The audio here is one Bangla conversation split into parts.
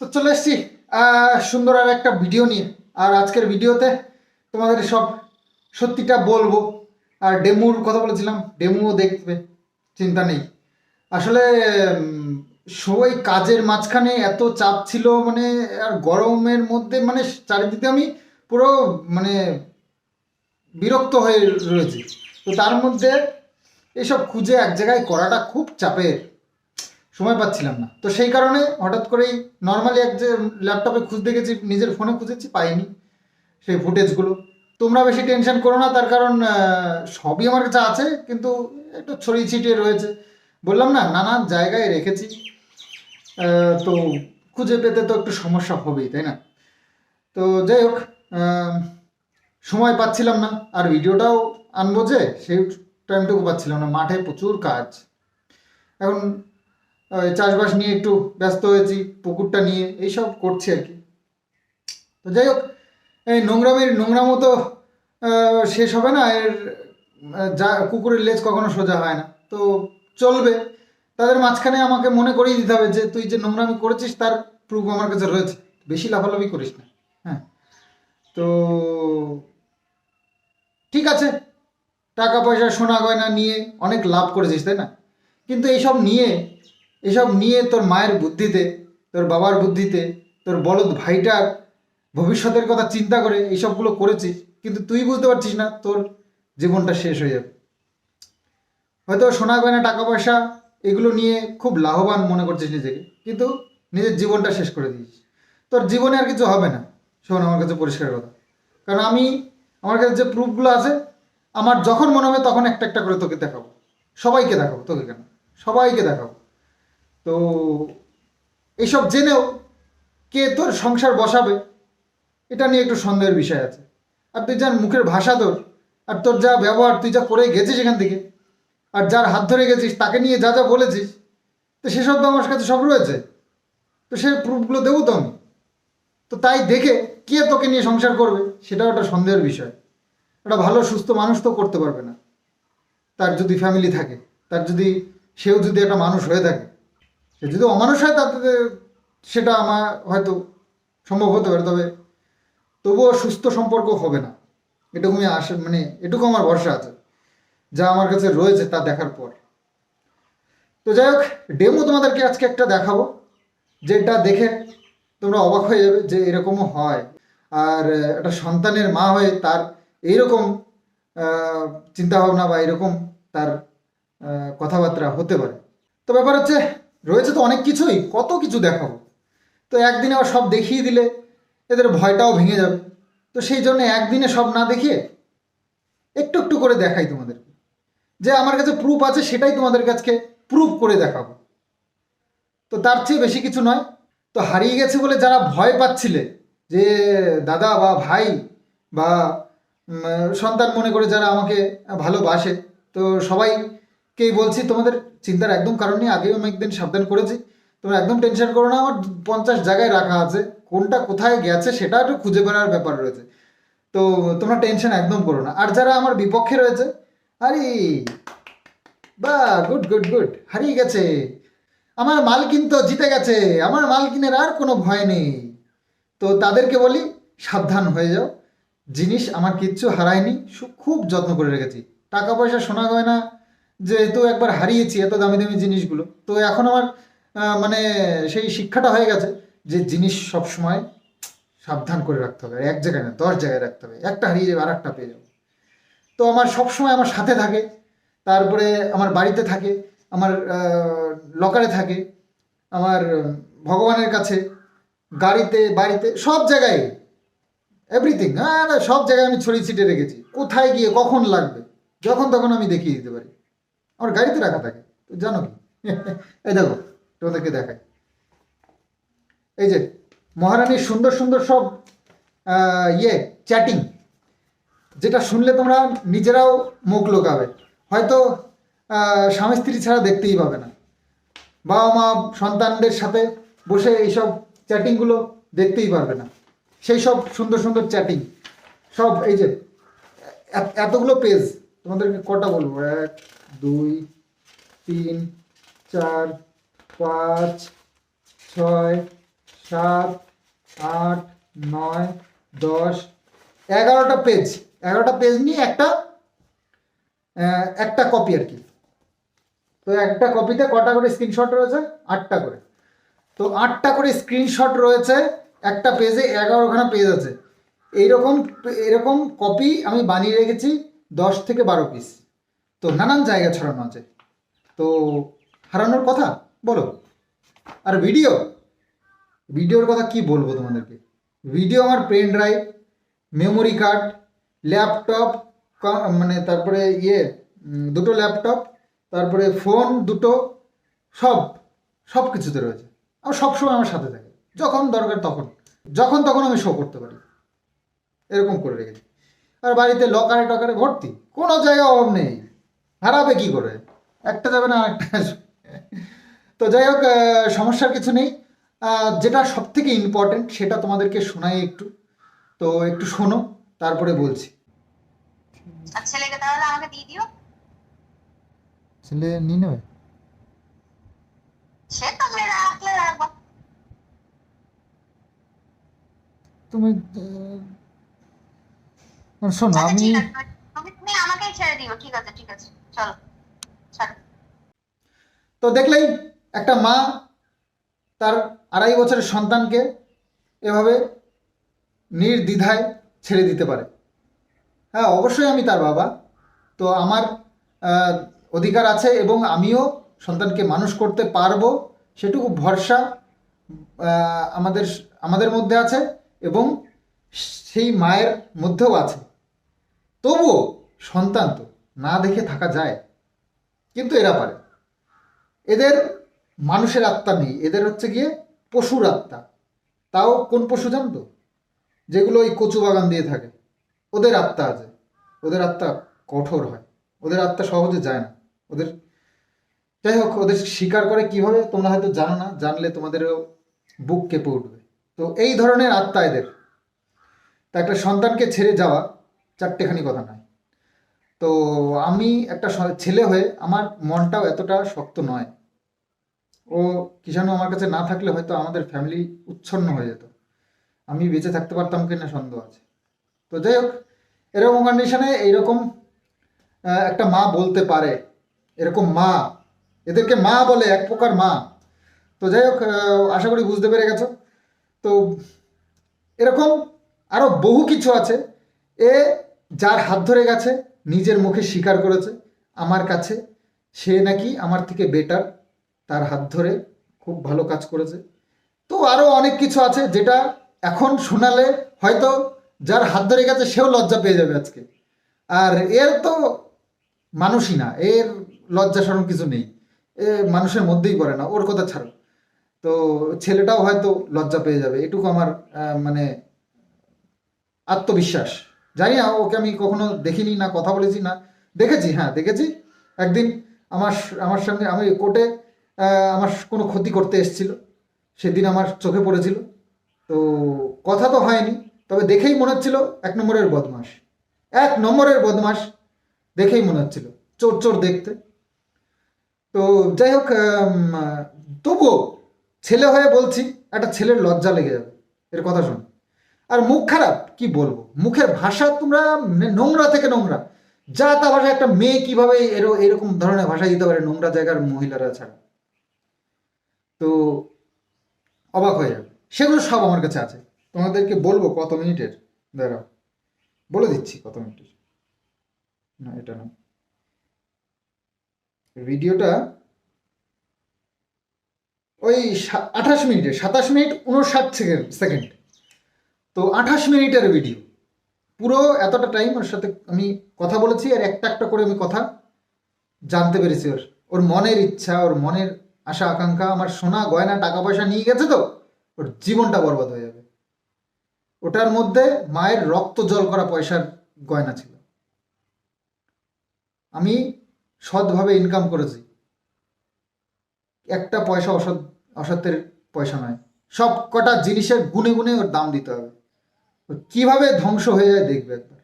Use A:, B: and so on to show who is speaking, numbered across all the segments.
A: তো চলে এসেছি সুন্দর আর একটা ভিডিও নিয়ে। আর আজকের ভিডিওতে তোমাদের সব সত্যিটা বলবো। আর ডেমুর কথা বলেছিলাম, ডেমুও দেখবে, চিন্তা নেই। আসলে সবাই কাজের মাঝখানে এত চাপ ছিল, মানে আর গরমের মধ্যে মানে চারিদিকে আমি পুরো মানে বিরক্ত হয়ে রয়েছি। তো তার মধ্যে এসব খুঁজে এক জায়গায় করাটা খুব চাপের, সময় পাচ্ছিলাম না। তো সেই কারণে হঠাৎ করেই নর্মালি এক যে ল্যাপটপে খুঁজতে গেছি, নিজের ফোনে খুঁজেছি, পাইনি সেই ফুটেজগুলো। তোমরা বেশি টেনশন করো না, তার কারণ সবই আমার কাছে আছে, কিন্তু একটু ছড়িয়ে ছিটিয়ে রয়েছে। বললাম না, নানান জায়গায় রেখেছি। তো খুঁজে পেতে তো একটু সমস্যা হবেই, তাই না? তো যাই হোক, সময় পাচ্ছিলাম না, আর ভিডিওটাও আনবো যে সেই টাইমটুকু পাচ্ছিলাম না। মাঠে প্রচুর কাজ এখন, চাষবাস নিয়ে একটু ব্যস্ত হয়েছি, পুকুরটা নিয়ে এইসব করছি আর কি। তো যাই হোক, এই নোংরামো তো শেষ হবে না এর। যা কুকুরের লেজ কখনো সোজা হয় না, তো চলবে। তাদের মাঝখানে আমাকে মনে করিয়ে দিতে হবে যে তুই যে নোংরামি করেছিস তার প্রুফ আমার কাছে রয়েছে। বেশি লাফালাফি করিস না, হ্যাঁ? তো ঠিক আছে, টাকা পয়সা সোনা গয়না নিয়ে অনেক লাভ করেছিস, তাই না? কিন্তু এইসব নিয়ে তোর মায়ের বুদ্ধিতে, তোর বাবার বুদ্ধিতে, তোর বলদ ভাইটার ভবিষ্যতের কথা চিন্তা করে এইসবগুলো করেছিস, কিন্তু তুই বুঝতে পারছিস না তোর জীবনটা শেষ হয়ে যাবে। হয়তো সোনা গয়না টাকা পয়সা এগুলো নিয়ে খুব লাভবান মনে করছিস নিজেকে, কিন্তু নিজের জীবনটা শেষ করে দিয়েছিস। তোর জীবনে আর কিছু হবে না। শোন আমার কাছে পরিষ্কার কথা, কারণ আমার কাছে যে প্রুফগুলো আছে, আমার যখন মনে হবে তখন একটা একটা করে তোকে দেখাবো। সবাইকে দেখাবো, তোকে কেন, সবাইকে দেখাবো। তো এইসব জেনেও কে তোর সংসার বসাবে এটা নিয়ে একটু সন্দেহের বিষয় আছে। আর তুই যার মুখের ভাষা তোর, আর তোর যা ব্যবহার, তুই যা করে গেছিস এখান থেকে, আর যার হাত ধরে গেছিস তাকে নিয়ে যা যা বলেছিস, তো সেসব তো আমার কাছে সব রয়েছে। তো সে প্রুফগুলো দেবো তো আমি। তো তাই দেখে কে তোকে নিয়ে সংসার করবে সেটাও একটা সন্দেহের বিষয়। একটা ভালো সুস্থ মানুষ তো করতে পারবে না, তার যদি ফ্যামিলি থাকে, তার যদি সেও যদি একটা মানুষ হয়ে থাকে। সে যদি অমানুষ হয় তাতে সেটা আমার হয়তো সম্ভব হতে পারে, তবে তবুও সুস্থ সম্পর্ক হবে না। এটুকু আমি মানে এটুকু আমার ভরসা আছে, যা আমার কাছে রয়েছে তা দেখার পর। তো যাই হোক, ডেমো তোমাদেরকে আজকে একটা দেখাবো, যেটা দেখে তোমরা অবাক হয়ে যাবে যে এরকমও হয়। আর একটা সন্তানের মা হয়ে তার এইরকম চিন্তাভাবনা বা এরকম তার কথাবার্তা হতে পারে। তো ব্যাপার হচ্ছে, রয়েছে তো অনেক কিছুই, কত কিছু দেখাবো। তো একদিনে আবার সব দেখিয়ে দিলে এদের ভয়টাও ভেঙে যাবে। তো সেই জন্য একদিনে সব না দেখিয়ে একটু একটু করে দেখাই তোমাদেরকে। যে আমার কাছে প্রুফ আছে সেটাই তোমাদের কাছে প্রুফ করে দেখাবো। তো তার চেয়ে বেশি কিছু নয়। তো হারিয়ে গেছে বলে যারা ভয় পাচ্ছিলে যে দাদা বা ভাই বা সন্তান মনে করে যারা আমাকে ভালোবাসে, তো সবাইকেই বলছি তোমাদের চিন্তার একদম কারণ নেই। আগেও আমি একদিন সাবধান করেছি, তোমরা একদম টেনশন করো না। আমার 50 জায়গায় রাখা আছে, কোনটা কোথায় গেছে সেটা একটু খুঁজে বেড়ার ব্যাপার রয়েছে। তো তোমরা টেনশন একদম করো না। আর যারা আমার বিপক্ষে রয়েছে, আরে বা গুড গুড গুড, হারিয়ে গেছে, আমার মালকিন তো জিতে গেছে, আমার মালকিনের আর কোনো ভয় নেই, তো তাদেরকে বলি সাবধান হয়ে যাও। জিনিস আমার কিচ্ছু হারায়নি, খুব যত্ন করে রেখেছি। টাকা পয়সা সোনা গয়না যেহেতু একবার হারিয়েছি, এত দামি দামি জিনিসগুলো, তো এখন আমার মানে সেই শিক্ষাটা হয়ে গেছে যে জিনিস সবসময় সাবধান করে রাখতে হবে। আর এক জায়গায় না, 10 জায়গায় রাখতে হবে। একটা হারিয়ে যাবে আর একটা পেয়ে যাবে। তো আমার সবসময় আমার সাথে থাকে, তারপরে আমার বাড়িতে থাকে, আমার লকারে থাকে, আমার ভগবানের কাছে, গাড়িতে, বাড়িতে, সব জায়গায়, এভরিথিং। হ্যাঁ, সব জায়গায় আমি ছড়িয়ে ছিটিয়ে রেখেছি। কোথায় গিয়ে কখন লাগবে, যখন তখন আমি দেখিয়ে দিতে পারি। আমার গাড়িতে রাখা থাকে, তো জানো কি? এই দেখো, তোমাদেরকে দেখাই। এই যে মহারানীর সুন্দর সুন্দর সব চ্যাটিং, যেটা শুনলে তোমরা নিজেরাও মুখ লোকাবে। হয়তো স্বামী স্ত্রী ছাড়া দেখতেই পাবে না, বাবা মা সন্তানদের সাথে বসে এইসব চ্যাটিংগুলো দেখতেই পারবে না। সেই সব সুন্দর সুন্দর চ্যাটিং সব, এই যে এতগুলো পেজ, তোমাদেরকে কটা বলবো, 1 2 3 4 5 6 7, 8, 9, 10, 11টা পেজ। 11টা পেজ নিয়ে একটা কপি আর কি। তো একটা কপিতে কটা করে স্ক্রিনশট রয়েছে? 8টা করে। তো 8টা করে স্ক্রিনশট রয়েছে, একটা পেজে 11খানা পেজ আছে। এইরকম এরকম কপি আমি বানিয়ে রেখেছি 10 থেকে 12 পিস। তো নানান জায়গায় ছড়ানো আছে। তো হারানোর কথা বলো। আর ভিডিওর কথা কি বলবো তোমাদেরকে। ভিডিও আমার pen drive, memory card, laptop, মানে তারপরে দুটো ল্যাপটপ, তারপরে ফোন দুটো, সব সব কিছুতে রয়েছে। আর সবসময় আমার সাথে থাকে, যখন দরকার যখন তখন আমি শো করতে পারি, এরকম করে রেখেছি। আর বাড়িতে লকারে টকারে ভর্তি, কোনো জায়গায় অভাব নেই। হারাবে কি করে, একটা যাবে না আরেকটা আসবে। তো যাই হোক, সমস্যার কিছু নেই। যেটা সব থেকে ইম্পর্টেন্ট সেটা তোমাদেরকে শোনাই একটু। তো একটু শোনো, তারপরে বলছি।
B: আর ছেলেকে তাহলে আমাকে দিয়ে দিও।
A: ছেলে নিয়ে নেবে?
B: সে তো আমি রাখলে রাখবো।
A: তুমি শোনো,
B: আচ্ছা
A: আমি
B: ঠিক আছে, তুমি আমাকেই ছেড়ে দিও। ঠিক আছে ঠিক আছে, চলো ছাড়ো।
A: তো দেখলেই একটা মা তার 2.5 বছরের সন্তানকে এভাবে নির্দ্বিধায় ছেড়ে দিতে পারে। হ্যাঁ, অবশ্যই আমি তার বাবা, তো আমার অধিকার আছে এবং আমিও সন্তানকে মানুষ করতে পারবো, সেটুকু ভরসা আমাদের আমাদের মধ্যে আছে এবং সেই মায়ের মধ্যেও আছে। তবুও সন্তান তো না দেখে থাকা যায়, কিন্তু এরা পারে। এদের মানুষের আত্মা নেই, এদের হচ্ছে গিয়ে পশুর আত্মা। তাও কোন পশু জানতো? যেগুলো ওই কচু বাগান দিয়ে থাকে, ওদের আত্মা আছে। ওদের আত্মা কঠোর হয়, ওদের আত্মা সহজে যায় না। ওদের, যাই হোক, ওদের শিকার করে কিভাবে তোমরা হয়তো জানো না, জানলে তোমাদেরও বুক কেঁপে উঠবে। তো এই ধরনের আত্মা এদের। তা একটা সন্তানকে ছেড়ে যাওয়া চারটেখানি কথা নয়। তো আমি একটা ছেলে হয়ে আমার মনটাও এতটা শক্ত নয়। ও কিষাণু আমার কাছে না থাকলে হয়তো আমাদের ফ্যামিলি উচ্ছন্ন হয়ে যেত, আমি বেঁচে থাকতে পারতাম কিনা সন্দেহ আছে। তো যাই হোক, এরকম কন্ডিশনে এইরকম একটা মা বলতে পারে, এরকম মা, এদেরকে মা বলে, এক প্রকার মা। তো যাই হোক, আশা করি বুঝতে পেরে গেছো। তো এরকম আরও বহু কিছু আছে। এ যার হাত ধরে গেছে, নিজের মুখে স্বীকার করেছে আমার কাছে, সে নাকি আমার থেকে বেটার, তার হাত ধরে খুব ভালো কাজ করেছে। তো আরও অনেক কিছু আছে যেটা এখন শোনালে হয়তো যার হাত ধরে গেছে সেও লজ্জা পেয়ে যাবে আজকে। আর এর তো মানুষই না, এর লজ্জা শরম কিছু নেই, এ মানুষের মধ্যেই পড়ে না, ওর কথা ছাড়ো। তো ছেলেটাও হয়তো লজ্জা পেয়ে যাবে, এটুকু আমার মানে আত্মবিশ্বাস। জানি না, ওকে আমি কখনো দেখিনি, না কথা বলেছি, না দেখেছি। হ্যাঁ দেখেছি একদিন, আমার আমার সঙ্গে, আমি কোর্টে আমার কোনো ক্ষতি করতে এসেছিল, সেদিন আমার চোখে পড়েছিল। তো কথা তো হয়নি, তবে দেখেই মনে হচ্ছিল 1 নম্বরের বদমাস, 1 নম্বরের বদমাস দেখেই মনে হচ্ছিল, চোর চোর দেখতে। তো যাই হোক, তবুও ছেলে হয়ে বলছি, একটা ছেলের লজ্জা লেগে যাবে এর কথা শুনে। আর মুখ খারাপ কি বলবো, মুখের ভাষা তোমরা নোংরা থেকে নোংরা, যা তা ভাষা। একটা মেয়ে কিভাবে এরকম ধরনের ভাষা দিতে পারে নোংরা জায়গার মহিলারা ছাড়া? তো অবাক হয়ে যাবে। সেগুলো সব আমার কাছে আছে, তোমাদেরকে বলবো কত মিনিটের, দাঁড়াও বলে দিচ্ছি কত মিনিটের। না এটা না, ভিডিওটা ওই 28 মিনিটের, 27 মিনিট 59 সেকেন্ড। তো 28 মিনিটের ভিডিও, পুরো এতটা টাইম ওর সাথে আমি কথা বলেছি, আর একটা একটা করে আমি কথা জানতে পেরেছি। ওর ওর মনের ইচ্ছা, ওর মনের আশা আকাঙ্ক্ষা। আমার সোনা গয়না টাকা পয়সা নিয়ে গেছে, তো ওর জীবনটা বরবাদ হয়ে যাবে। ওটার মধ্যে মায়ের রক্ত জল করা পয়সার গয়না ছিল। আমি সৎভাবে ইনকাম করেছি, একটা পয়সা অসত্যের পয়সা নয়। সব কটা জিনিসের গুনে গুনে ওর দাম দিতে হবে। ও কিভাবে ধ্বংস হয়ে যায় দেখবে একবার।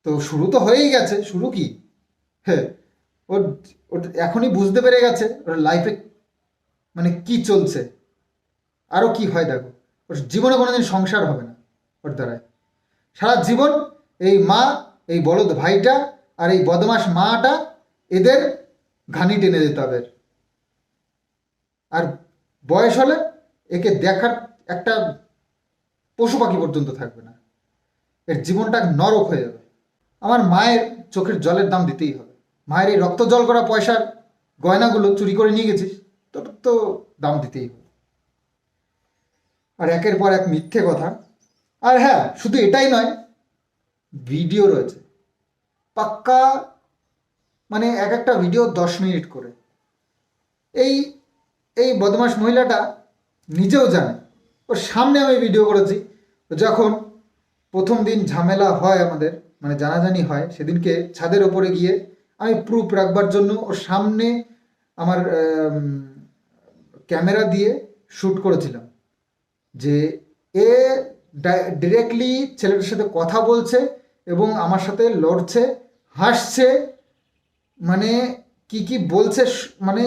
A: তো শুরু তো হয়েই গেছে, শুরু কি, হ্যাঁ, ওর ওর এখনই বুঝতে পেরে গেছে ওর লাইফে মানে কি চলছে। আরও কি হয় দেখো, ওর জীবনে কোনোদিন সংসার হবে না ওর দ্বারায়। সারা জীবন এই মা, এই বলদ ভাইটা আর এই বদমাস মাটা, এদের ঘানি টেনে দিতে হবে। আর বয়স হলে একে দেখার একটা পশু পাখি পর্যন্ত থাকবে না, এর জীবনটা নরক হয়ে যাবে। আমার মায়ের চোখের জলের দাম দিতেই হবে। মায়ের এই রক্ত জল করা পয়সার গয়নাগুলো চুরি করে নিয়ে গেছিস, তোর তো দাম দিতেই হবে। আর একের পর এক মিথ্যে কথা। আর হ্যাঁ, শুধু এটাই নয়, ভিডিও রয়েছে পাক্কা, মানে এক একটা ভিডিও 10 মিনিট করে। এই এই বদমাস মহিলাটা নিজেও জানে, ওর সামনে আমি ভিডিও করেছি। যখন প্রথম দিন ঝামেলা হয় আমাদের, মানে জানাজানি হয়, সেদিনকে ছাদের ওপরে গিয়ে আমি প্রুফ রাখবার জন্য ওর সামনে আমার ক্যামেরা দিয়ে শ্যুট করেছিলাম যে এ ডিরেক্টলি ছেলেটার সাথে কথা বলছে এবং আমার সাথে লড়ছে, হাসছে, মানে কি কি বলছে, মানে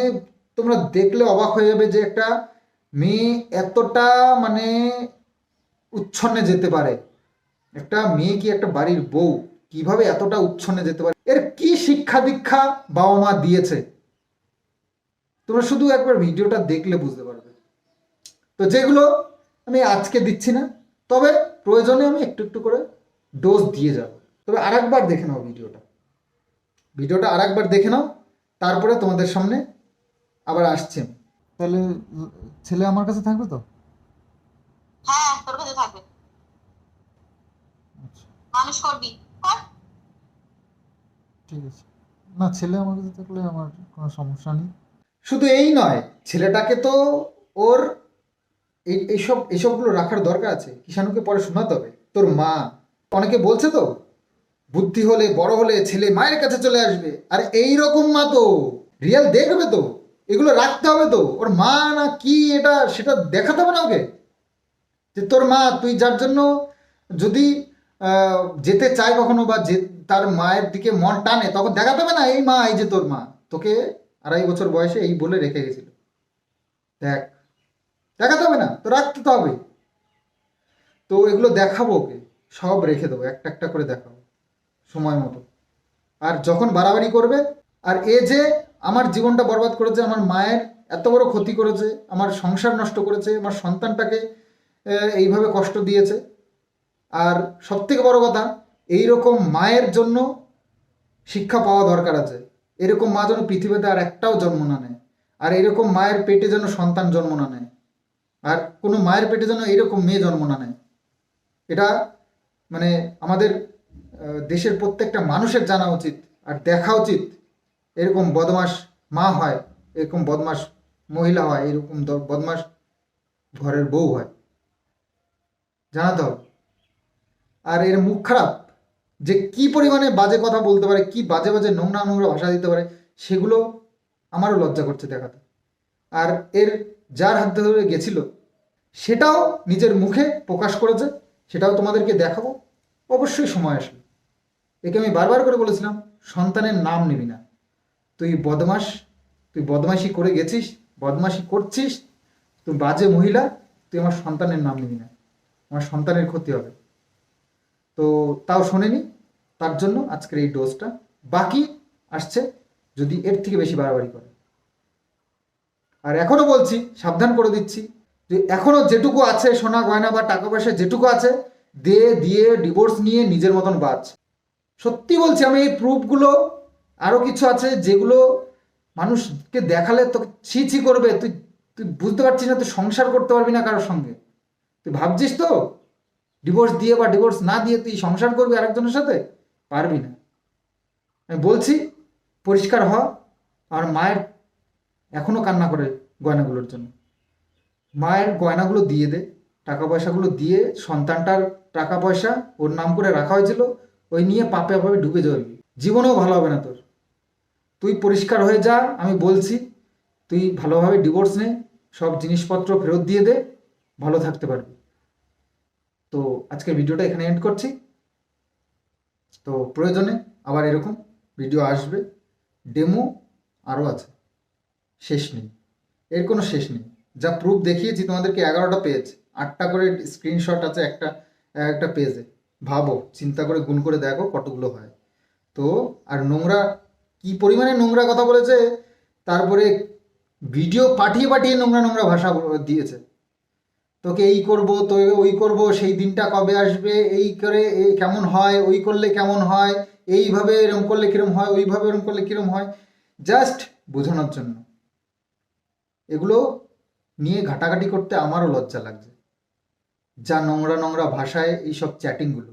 A: তোমরা দেখলে অবাক হয়ে যাবে যে একটা মেয়ে এতটা মানে উচ্ছন্নে যেতে পারে। একটা মেয়ে কি, একটা বাড়ির বউ কিভাবে এতটা উচ্ছন্নে যেতে পারে, এর কি শিক্ষা দীক্ষা বাবা মা দিয়েছে, তোমরা শুধু একবার ভিডিওটা দেখলে বুঝতে পারবে। তো যেগুলো আমি আজকে দিচ্ছি না, তবে প্রয়োজনে আমি একটু একটু করে ডোজ দিয়ে যাব। তবে আরেকবার দেখে নাও ভিডিওটা আরেকবার দেখে নাও, তারপরে তোমাদের সামনে আবার আসছি আমি। তাহলে ছেলে আমার কাছে থাকবে তো?
B: হ্যাঁ, তোর কাছে থাকবে।
A: আচ্ছা,
B: মানুষ করবি, কর।
A: ঠিক আছে। না, ছেলে আমার কাছে থাকলে আমার কোনো সমস্যা নেই। শুধু এই নয়, ছেলেটাকে তো ওর এইসবগুলো রাখার দরকার আছে। কিষাণুকে পরে শোনাতে হবে। তোর মা অনেকে বলছে তো, বুদ্ধি হলে বড় হলে ছেলে মায়ের কাছে চলে আসবে। আর এই রকম মা তো রিয়েল দেখবে তো, এগুলো রাখতে হবে তো। ওর মা না কি এটা সেটা দেখাতে হবে না ওকে, যে তোর মা, তুই যার জন্য যদি যেতে চায় কখনো, বা যে তার মায়ের দিকে মন টানে, তখন দেখাতে হবে না, এই মা, এই যে তোর মা তোকে 2.5 বছর বয়সে এই বলে রেখে গেছিল। দেখ, দেখাতে হবে না তো, রাখতে তো হবে। তো এগুলো দেখাবো ওকে, সব রেখে দেবো, একটা একটা করে দেখাবো সময় মতো। আর যখন বাড়াবাড়ি করবে, আর এ যে আমার জীবনটা বরবাদ করেছে, আমার মায়ের এত বড় ক্ষতি করেছে, আমার সংসার নষ্ট করেছে, আমার সন্তানটাকে এইভাবে কষ্ট দিয়েছে। আর সবথেকে বড় কথা, এইরকম মায়ের জন্য শিক্ষা পাওয়া দরকার আছে। এরকম মা যেন পৃথিবীতে আর একটাও জন্ম না নেয়, আর এরকম মায়ের পেটে যেন সন্তান জন্ম না নেয়, আর কোনো মায়ের পেটে যেন এরকম মেয়ে জন্ম না নেয়। এটা মানে আমাদের দেশের প্রত্যেকটা মানুষের জানা উচিত আর দেখা উচিত। এরকম বদমাস মা হয়, এরকম বদমাস মহিলা হয়, এরকম বদমাস ঘরের বউ হয়, জানাতে হবে। আর এর মুখ খারাপ, যে কি পরিমাণে বাজে কথা বলতে পারে, কি বাজে বাজে নোংরা নোংরা ভাষা দিতে পারে, সেগুলো আমারও লজ্জা করছে দেখাতে। আর এর যার হাত ধরে গেছিল, সেটাও নিজের মুখে প্রকাশ করেছে, সেটাও তোমাদেরকে দেখাবো অবশ্যই সময় আসবে। একে আমি বারবার করে বলেছিলাম, সন্তানের নাম নিবি না। তুই বদমাস, তুই বদমাশি করে গেছিস, বদমাশি করছিস, তুই বাজে মহিলা, তুই আমার সন্তানের নাম নিবি না, আমার সন্তানের ক্ষতি হবে। তো তাও শোনেনি, তার জন্য আজকের এই ডোজটা। বাকি আসছে যদি এর থেকে বেশি বাড়াবাড়ি করে। আর এখনও বলছি, সাবধান করে দিচ্ছি, যে এখনও যেটুকু আছে সোনা গয়না বা টাকা পয়সা যেটুকু আছে, দিয়ে ডিভোর্স নিয়ে নিজের মতন বাঁচ। সত্যি বলছি, আমি এই প্রুফগুলো, আরও কিছু আছে যেগুলো মানুষকে দেখালে তোকে ছি ছি করবে। তুই তুই বুঝতে পারছিস না, তুই সংসার করতে পারবি না কারোর সঙ্গে। তুই ভাবছিস তো ডিভোর্স দিয়ে বা ডিভোর্স না দিয়ে তুই সংসার করবি আরেকজনের সাথে, পারবি না। আমি বলছি, পরিষ্কার হ। আর মায়ের এখনো কান্না করে গয়নাগুলোর জন্য, মায়ের গয়নাগুলো দিয়ে দে, টাকা পয়সাগুলো দিয়ে, সন্তানটার টাকা পয়সা ওর নাম করে রাখা হয়েছিল, ওই নিয়ে পাপে পাপে ডুবে যাবি, জীবনেও ভালো হবে না তোর। তুই পরিষ্কার হয়ে যা, আমি বলছি, তুই ভালোভাবে ডিভোর্স নে, সব জিনিসপত্র ফেরত দিয়ে দে, ভালো থাকতে পারবি। তো আজকের ভিডিওটা এখানে এন্ড করছি। তো প্রয়োজনে আবার এরকম ভিডিও আসবে, ডেমো আরও আছে, শেষ নেই, এর কোনো শেষ নেই। যা প্রুফ দেখিয়েছি তোমাদেরকে, 11টা পেজ, 8টা করে স্ক্রিনশট আছে একটা একটা পেজে। ভাবো, চিন্তা করে গুণ করে দেখো কতগুলো হয়। তো আর নোংরা, কি পরিমাণে নোংরা কথা বলেছে, তারপরে ভিডিও পাঠিয়ে পাঠিয়ে নোংরা নোংরা ভাষা দিয়েছে। তোকে এই করব, তোকে ওই করব, সেই দিনটা কবে আসবে, এই করে এই কেমন হয়, ওই করলে কেমন হয়, এইভাবে এরম করলে কিরম হয়, ওইভাবে এরম করলে কিরম হয়, জাস্ট বোঝানোর জন্য। এগুলো নিয়ে ঘাটাঘাটি করতে আমারও লজ্জা লাগছে, যা নোংরা নোংরা ভাষায় এইসব চ্যাটিংগুলো।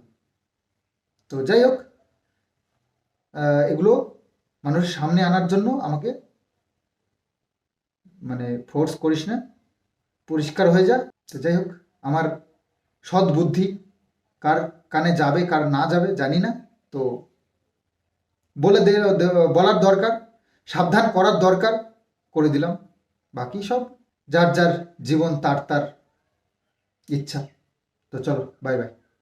A: তো যাই হোক, এগুলো মানুষের সামনে আনার জন্য আমাকে মানে ফোর্স করিস না, পরিষ্কার হয়ে যা। তো যাই হোক, আমার সৎ বুদ্ধি কার কানে যাবে কার না যাবে জানি না, তো বলে বলার দরকার, সাবধান করার দরকার, করে দিলাম। বাকি সব যার যার জীবন, তার তার ইচ্ছা। তো চলো, বাই বাই।